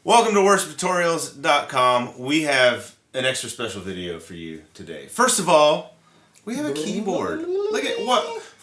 Welcome to worshiptutorials.com. We have an extra special video for you today. First of all, we have a keyboard. Look at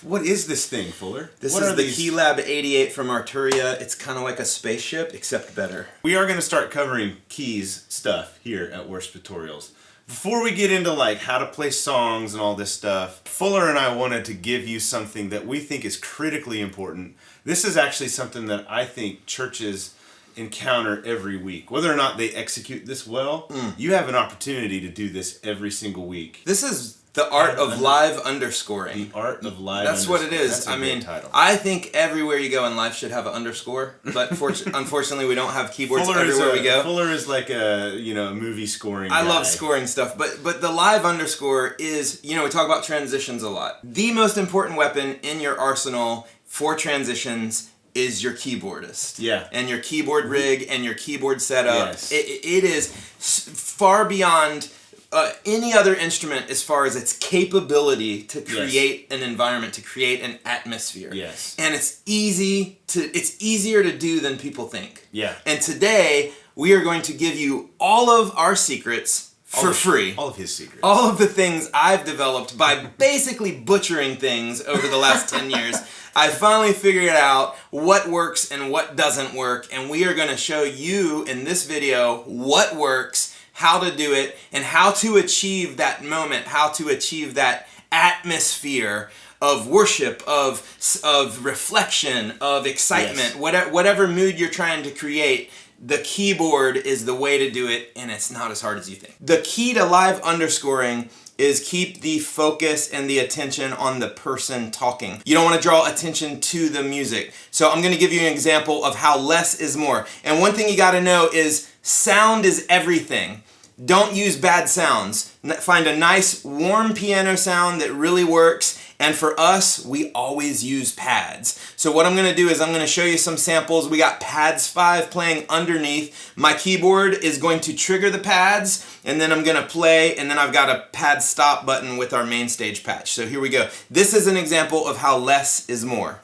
what is this thing, Fuller? This is the Keylab 88 from Arturia. It's kind of like a spaceship, except better. We are going to start covering keys stuff here at Worship Tutorials. Before we get into like how to play songs and all this stuff, Fuller and I wanted to give you something that we think is critically important. This is actually something that I think churches encounter every week. Whether or not they execute this well, you have an opportunity to do this every single week. This is the art of live underscoring. The art of live That's what it is. I mean, title. I think everywhere you go in life should have an underscore, but unfortunately we don't have keyboards everywhere we go. Fuller is like a movie scoring I guy. love scoring stuff, but the live underscore is, we talk about transitions a lot. The most important weapon in your arsenal for transitions is your keyboardist. Yeah. And your keyboard rig and your keyboard setup. Yes. It is far beyond any other instrument as far as its capability to create an environment, to create an atmosphere. Yes. And it's easier to do than people think. Yeah. And today we are going to give you all of our secrets for free. All of his secrets. All of the things I've developed by basically butchering things over the last 10 years. I finally figured out what works and what doesn't work, and we are going to show you in this video what works, how to do it, and how to achieve that moment, how to achieve that atmosphere of worship, of reflection, of excitement, whatever mood you're trying to create. The keyboard is the way to do it, and it's not as hard as you think. The key to live underscoring is keep the focus and the attention on the person talking. You don't want to draw attention to the music. So I'm going to give you an example of how less is more. And one thing you got to know is sound is everything. Don't use bad sounds. Find a nice warm piano sound that really works. And for us, we always use pads. So what I'm going to do is I'm going to show you some samples. We got pads 5 playing underneath. My keyboard is going to trigger the pads, and then I'm going to play, and then I've got a pad stop button with our main stage patch. So here we go. This is an example of how less is more.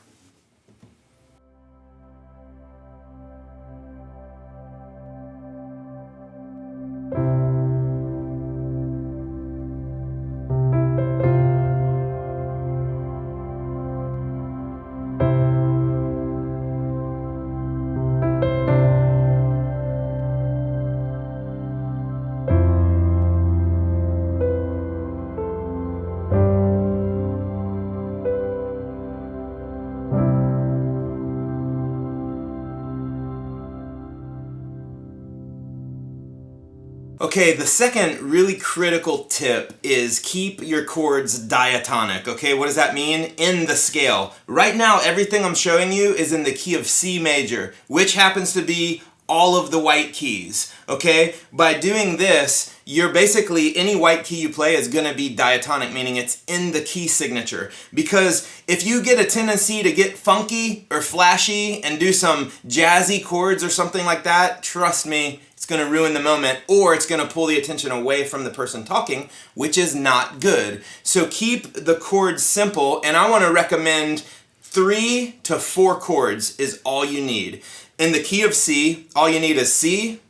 Okay, the second really critical tip is keep your chords diatonic. Okay, what does that mean? In the scale. Right now, everything I'm showing you is in the key of C major, which happens to be all of the white keys. Okay, by doing this, you're basically, any white key you play is going to be diatonic, meaning it's in the key signature. Because if you get a tendency to get funky or flashy and do some jazzy chords or something like that, trust me, it's going to ruin the moment, or it's going to pull the attention away from the person talking, which is not good. So keep the chords simple, and I want to recommend 3 to 4 chords is all you need. In the key of C, all you need is C,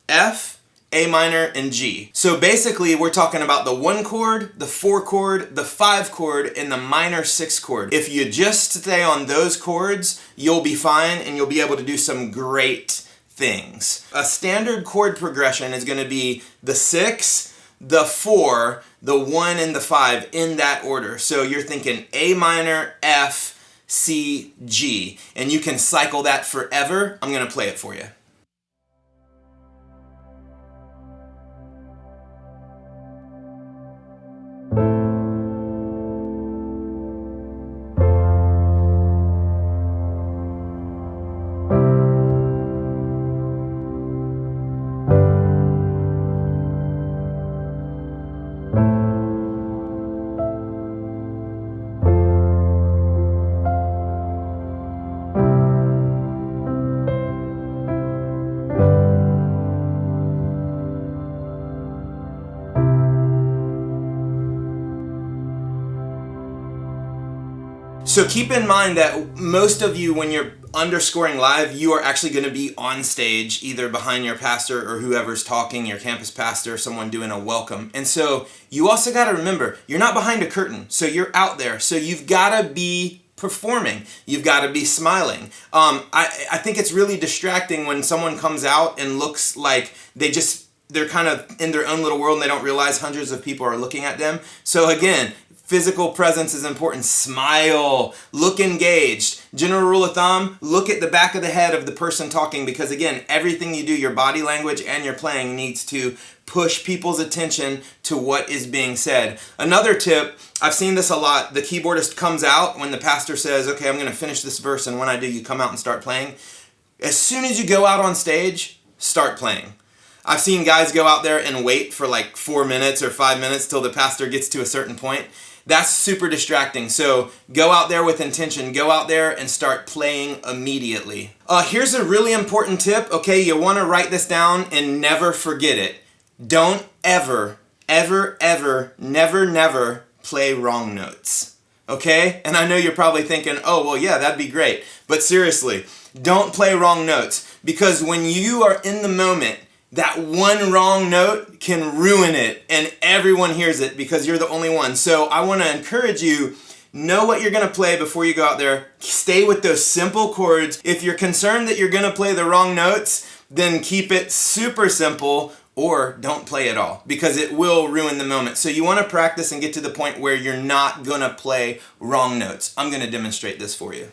F, A minor, and G. So basically, we're talking about the 1 chord, the 4 chord, the 5 chord, and the minor 6 chord. If you just stay on those chords, you'll be fine, and you'll be able to do some great things. A standard chord progression is going to be the 6, the 4, the 1, and the 5 in that order. So you're thinking A minor, F, C, G, and you can cycle that forever. I'm going to play it for you. So keep in mind that most of you, when you're underscoring live, you are actually going to be on stage, either behind your pastor or whoever's talking, your campus pastor, someone doing a welcome. And so you also got to remember, you're not behind a curtain, so you're out there. So you've got to be performing. You've got to be smiling. I think it's really distracting when someone comes out and looks like they're kind of in their own little world and they don't realize hundreds of people are looking at them. So again, physical presence is important. Smile, look engaged. General rule of thumb, look at the back of the head of the person talking, because again, everything you do, your body language and your playing, needs to push people's attention to what is being said. Another tip, I've seen this a lot, the keyboardist comes out when the pastor says, okay, I'm going to finish this verse, and when I do, you come out and start playing. As soon as you go out on stage, start playing. I've seen guys go out there and wait for like 4 minutes or 5 minutes till the pastor gets to a certain point. That's super distracting. So go out there with intention. Go out there and start playing immediately. Here's a really important tip. Okay, you want to write this down and never forget it. Don't ever, ever, ever, never, never play wrong notes. Okay? And I know you're probably thinking, oh, well, yeah, that'd be great. But seriously, don't play wrong notes, because when you are in the moment, that one wrong note can ruin it, and everyone hears it because you're the only one. So I want to encourage you, know what you're going to play before you go out there. Stay with those simple chords. If you're concerned that you're going to play the wrong notes, then keep it super simple, or don't play at all, because it will ruin the moment. So you want to practice and get to the point where you're not going to play wrong notes. I'm going to demonstrate this for you.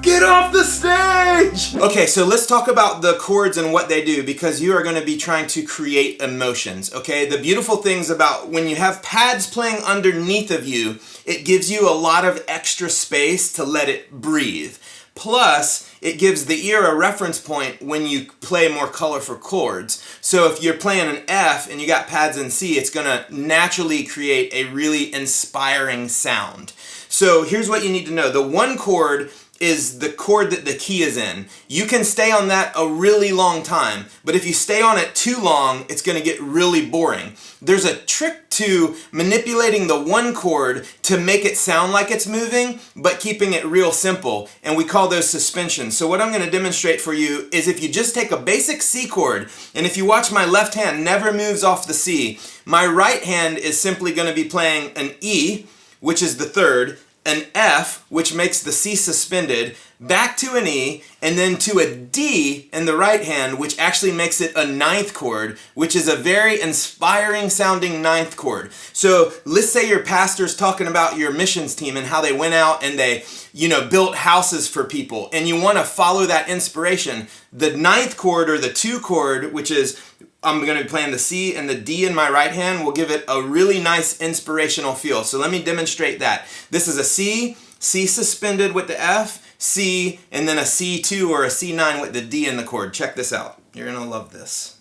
Get off the stage! Okay, so let's talk about the chords and what they do, because you are going to be trying to create emotions, okay? The beautiful things about when you have pads playing underneath of you, it gives you a lot of extra space to let it breathe. Plus, it gives the ear a reference point when you play more colorful chords. So if you're playing an F and you got pads in C, it's going to naturally create a really inspiring sound. So here's what you need to know. The one chord is the chord that the key is in. You can stay on that a really long time, but if you stay on it too long, it's going to get really boring. There's a trick to manipulating the one chord to make it sound like it's moving, but keeping it real simple, and we call those suspensions. So what I'm going to demonstrate for you is, if you just take a basic C chord, and if you watch, my left hand never moves off the C, my right hand is simply going to be playing an E, which is the third, an F, which makes the C suspended, back to an E, and then to a D in the right hand, which actually makes it a ninth chord, which is a very inspiring sounding ninth chord. So let's say your pastor's talking about your missions team and how they went out and they, built houses for people, and you want to follow that inspiration. The ninth chord, or the 2 chord, which is, I'm going to be playing the C and the D in my right hand, will give it a really nice inspirational feel. So let me demonstrate that. This is a C, C suspended with the F, C, and then a C2 or a C9 with the D in the chord. Check this out. You're going to love this.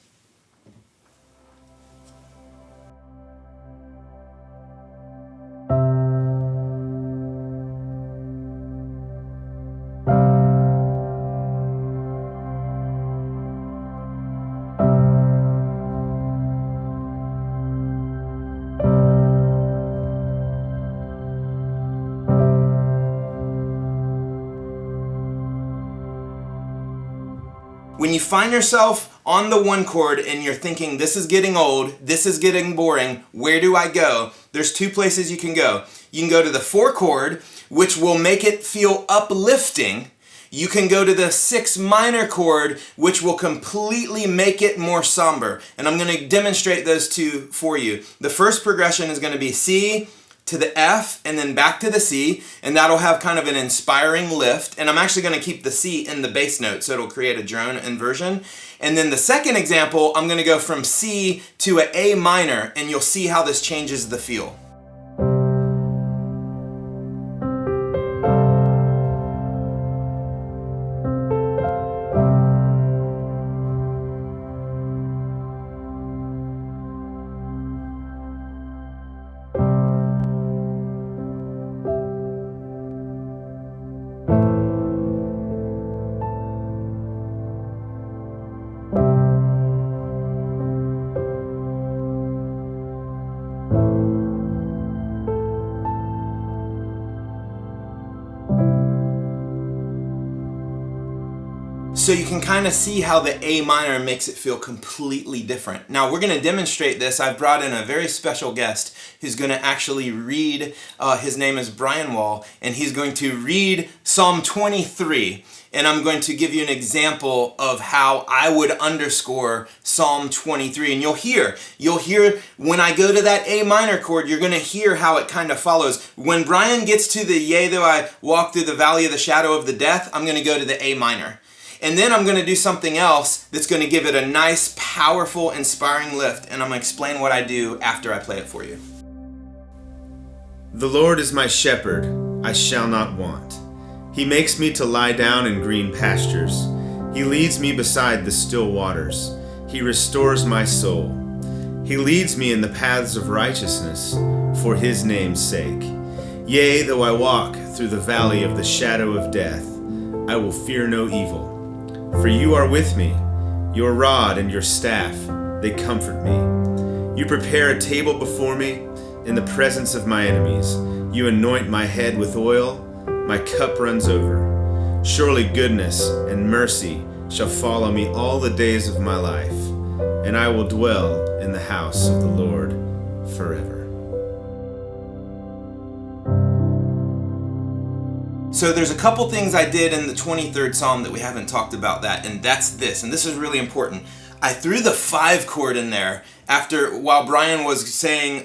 When you find yourself on the one chord and you're thinking, this is getting old, this is getting boring, where do I go? There's 2 places you can go. You can go to the 4 chord, which will make it feel uplifting. You can go to the 6 minor chord, which will completely make it more somber. And I'm going to demonstrate those 2 for you. The first progression is going to be C to the F and then back to the C, and that'll have kind of an inspiring lift. And I'm actually going to keep the C in the bass note, so it'll create a drone inversion. And then the second example, I'm going to go from C to an A minor, and you'll see how this changes the feel. so you can kind of see how the A minor makes it feel completely different. Now we're going to demonstrate this. I've brought in a very special guest who's going to actually read, his name is Brian Wall, and he's going to read Psalm 23. And I'm going to give you an example of how I would underscore Psalm 23. And you'll hear when I go to that A minor chord, you're going to hear how it kind of follows. When Brian gets to the yea, though I walk through the valley of the shadow of the death, I'm going to go to the A minor. And then I'm going to do something else that's going to give it a nice, powerful, inspiring lift. And I'm going to explain what I do after I play it for you. The Lord is my shepherd, I shall not want. He makes me to lie down in green pastures. He leads me beside the still waters. He restores my soul. He leads me in the paths of righteousness for his name's sake. Yea, though I walk through the valley of the shadow of death, I will fear no evil. For you are with me. Your rod and your staff, they comfort me. You prepare a table before me in the presence of my enemies. You anoint my head with oil. My cup runs over. Surely goodness and mercy shall follow me all the days of my life, and I will dwell in the house of the Lord forever. So there's a couple things I did in the 23rd Psalm that we haven't talked about that, and that's this, and this is really important. I threw the 5 chord in there while Brian was saying,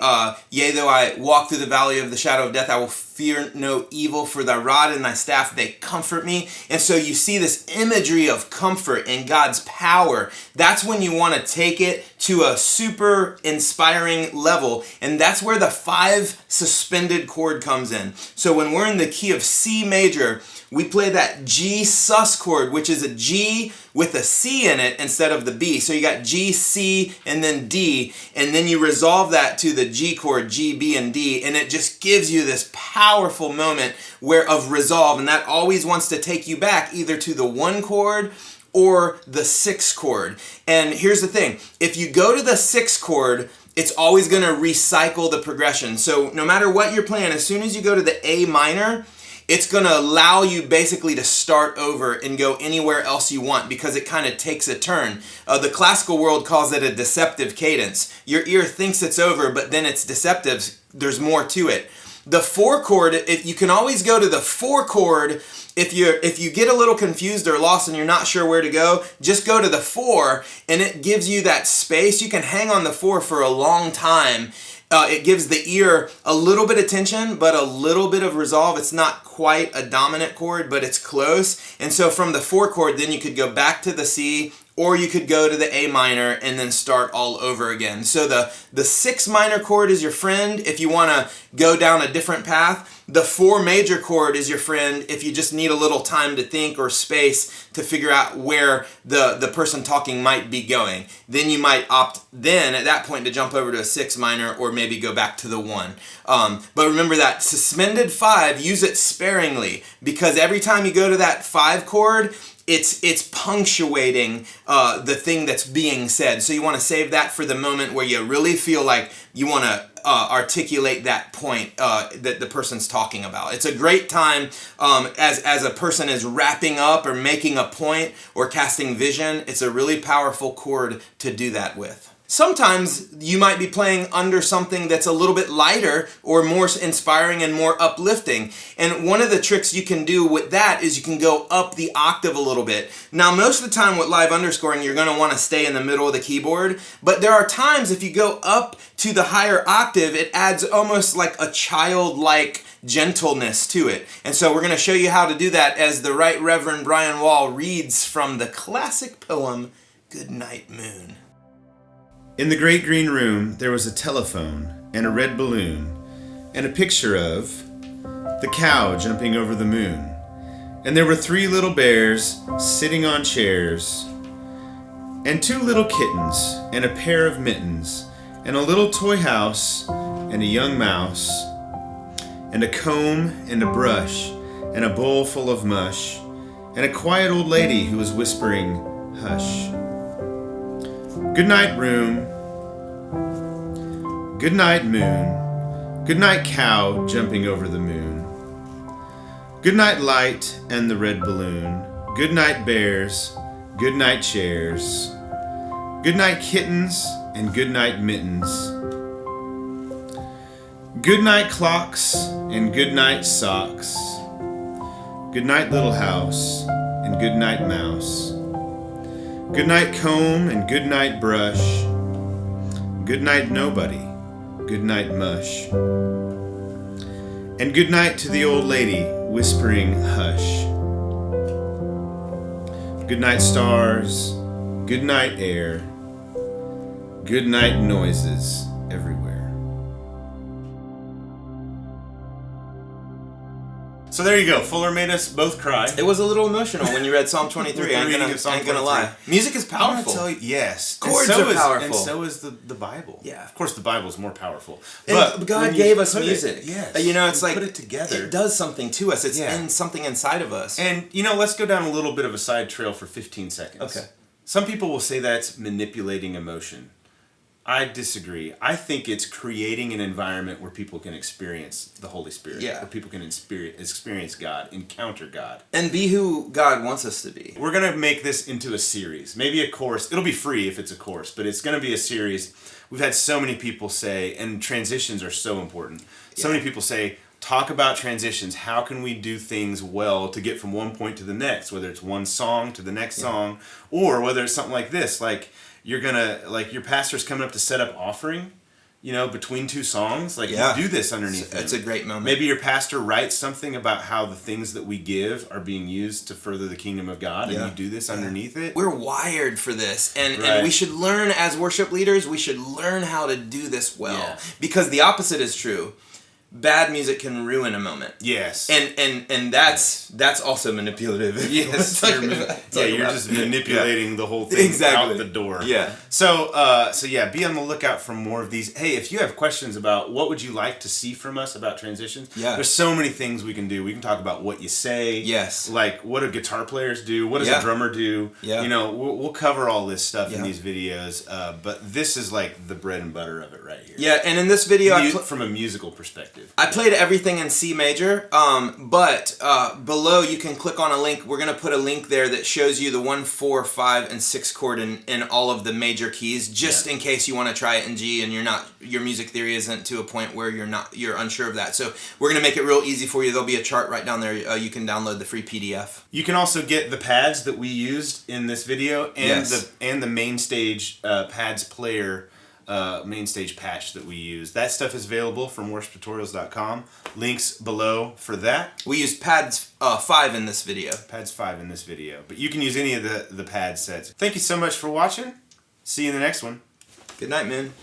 yea, though I walk through the valley of the shadow of death, I will fear no evil, for thy rod and thy staff, they comfort me. And so you see this imagery of comfort and God's power. That's when you want to take it to a super inspiring level. And that's where the 5 suspended chord comes in. So when we're in the key of C major, we play that G sus chord, which is a G with a C in it instead of the B. So you got G, C, and then D, and then you resolve that to the G chord, G, B, and D, and it just gives you this powerful moment of resolve, and that always wants to take you back either to the 1 chord or the 6 chord. And here's the thing, if you go to the 6 chord, it's always going to recycle the progression. So no matter what you're playing, as soon as you go to the A minor, it's going to allow you basically to start over and go anywhere else you want because it kind of takes a turn. The classical world calls it a deceptive cadence. Your ear thinks it's over, but then it's deceptive. There's more to it. The 4 chord, you can always go to the 4 chord. If you get a little confused or lost and you're not sure where to go, just go to the 4 and it gives you that space. You can hang on the 4 for a long time. It gives the ear a little bit of tension, but a little bit of resolve. It's not quite a dominant chord, but it's close. And so from the 4 chord, then you could go back to the C, or you could go to the A minor and then start all over again. So the 6 minor chord is your friend if you want to go down a different path. The 4 major chord is your friend if you just need a little time to think or space to figure out where the person talking might be going. Then you might opt then at that point to jump over to a 6 minor or maybe go back to the 1. But remember that suspended 5, use it sparingly because every time you go to that 5 chord, it's punctuating the thing that's being said. So you want to save that for the moment where you really feel like you want to articulate that point that the person's talking about. It's a great time as a person is wrapping up or making a point or casting vision. It's a really powerful chord to do that with. Sometimes you might be playing under something that's a little bit lighter or more inspiring and more uplifting. And one of the tricks you can do with that is you can go up the octave a little bit. Now, most of the time with live underscoring, you're going to want to stay in the middle of the keyboard. But there are times if you go up to the higher octave, it adds almost like a childlike gentleness to it. And so we're going to show you how to do that as the Right Reverend Brian Wall reads from the classic poem, Good Night Moon. In the great green room, there was a telephone and a red balloon and a picture of the cow jumping over the moon. And there were 3 little bears sitting on chairs and 2 little kittens and a pair of mittens and a little toy house and a young mouse and a comb and a brush and a bowl full of mush and a quiet old lady who was whispering, hush. Good night, room. Good night, moon. Good night, cow jumping over the moon. Good night, light and the red balloon. Good night, bears. good night chairs, good night kittens, and good night mittens. Good night clocks and good night socks. Good night little house and good night mouse. Good night comb and good night brush. Good night nobody. Good night mush. And good night to the old lady whispering hush. Good night stars. Good night air. Good night noises everywhere. So there you go. Fuller made us both cry. It was a little emotional when you read Psalm 23. I ain't gonna lie. Music is powerful. Tell you, yes. Chords are powerful. And so is the Bible. Yeah. Of course, the Bible is more powerful. But God gave us music. Yes. You know, it's like put it together. It does something to us. It's in something inside of us. And let's go down a little bit of a side trail for 15 seconds. Okay. Some people will say that's manipulating emotion. I disagree. I think it's creating an environment where people can experience the Holy Spirit. Yeah. Where people can experience God, encounter God. And be who God wants us to be. We're going to make this into a series. Maybe a course. It'll be free if it's a course, but it's going to be a series. We've had so many people say, and transitions are so important. So many people say, talk about transitions. How can we do things well to get from one point to the next, whether it's one song to the next song, or whether it's something like this, like you're gonna, like your pastor's coming up to set up offering, between two songs, like you do this underneath It's a great moment. Maybe your pastor writes something about how the things that we give are being used to further the kingdom of God, and you do this underneath it. We're wired for this, and we should learn as worship leaders, we should learn how to do this well, because the opposite is true. Bad music can ruin a moment. Yes. And that's also manipulative. Yes. You're just manipulating the whole thing out the door. Yeah. So be on the lookout for more of these. Hey, if you have questions about what would you like to see from us about transitions, there's so many things we can do. We can talk about what you say. Yes. Like what do guitar players do? What does a drummer do? Yeah. We'll cover all this stuff in these videos. But this is like the bread and butter of it right here. Yeah, and in this video, from a musical perspective. I played everything in C major, but below you can click on a link. We're going to put a link there that shows you the 1, 4, 5, and 6 chord in all of the major keys, just in case you want to try it in G and your music theory isn't to a point where you're unsure of that. So we're going to make it real easy for you. There'll be a chart right down there. You can download the free PDF. You can also get the pads that we used in this video and the main stage pads player. Main stage patch that we use. That stuff is available from worshiptutorials.com. Links below for that. We used pads 5 in this video. Pads 5 in this video. But you can use any of the pad sets. Thank you so much for watching. See you in the next one. Good night, man.